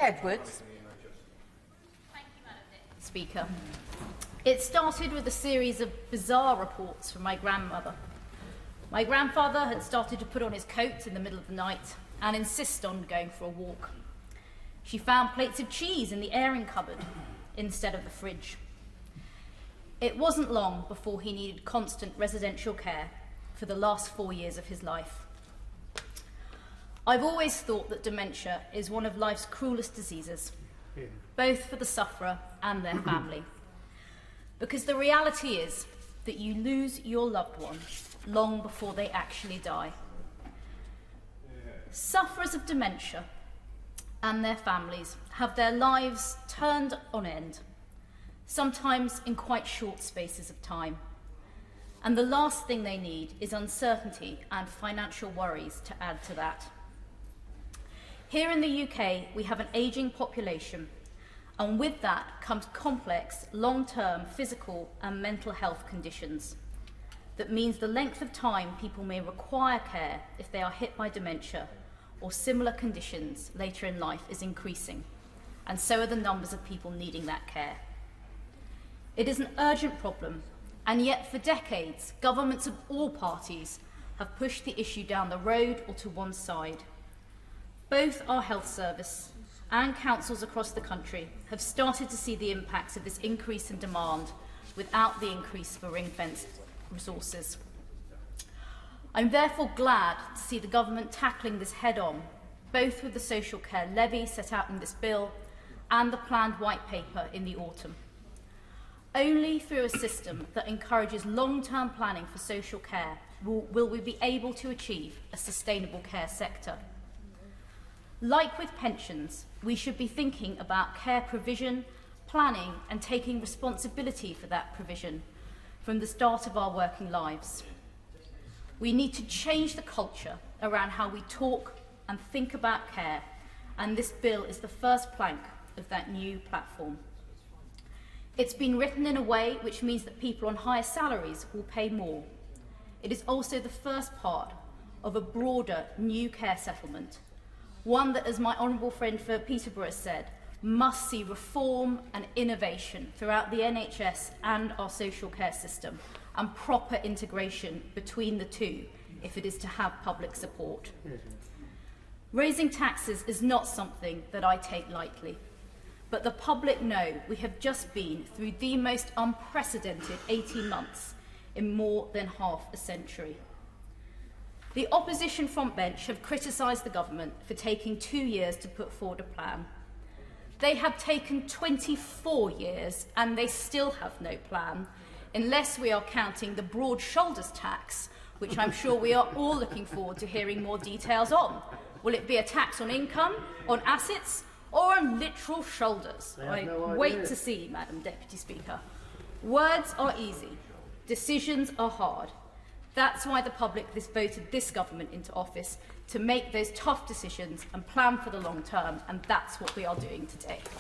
Edwards. Thank you, Madam Speaker. It started with a series of bizarre reports from my grandmother. My grandfather had started to put on his coat in the middle of the night and insist on going for a walk. She found plates of cheese in the airing cupboard instead of the fridge. It wasn't long before he needed constant residential care for the last 4 years of his life. I've always thought that dementia is one of life's cruelest diseases, both for the sufferer and their family. Because the reality is that you lose your loved one long before they actually die. Sufferers of dementia and their families have their lives turned on end, sometimes in quite short spaces of time. And the last thing they need is uncertainty and financial worries to add to that. Here in the UK, we have an ageing population, and with that comes complex, long-term physical and mental health conditions. That means the length of time people may require care if they are hit by dementia or similar conditions later in life is increasing, and so are the numbers of people needing that care. It is an urgent problem, and yet for decades, governments of all parties have pushed the issue down the road or to one side. Both our health service and councils across the country have started to see the impacts of this increase in demand without the increase for ring-fenced resources. I'm therefore glad to see the government tackling this head-on, both with the social care levy set out in this bill and the planned white paper in the autumn. Only through a system that encourages long-term planning for social care will we be able to achieve a sustainable care sector. Like with pensions, we should be thinking about care provision, planning and taking responsibility for that provision from the start of our working lives. We need to change the culture around how we talk and think about care, and this bill is the first plank of that new platform. It's been written in a way which means that people on higher salaries will pay more. It is also the first part of a broader new care settlement, one that, as my honourable friend for Peterborough said, must see reform and innovation throughout the NHS and our social care system, and proper integration between the two if it is to have public support. Raising taxes is not something that I take lightly, but the public know we have just been through the most unprecedented 18 months in more than half a century. The opposition frontbench have criticised the government for taking 2 years to put forward a plan. They have taken 24 years and they still have no plan, unless we are counting the broad shoulders tax, which I'm sure we are all looking forward to hearing more details on. Will it be a tax on income, on assets, or on literal shoulders? I wait to see, Madam Deputy Speaker. Words are easy, decisions are hard. That's why the public voted this government into office, to make those tough decisions and plan for the long term, and that's what we are doing today.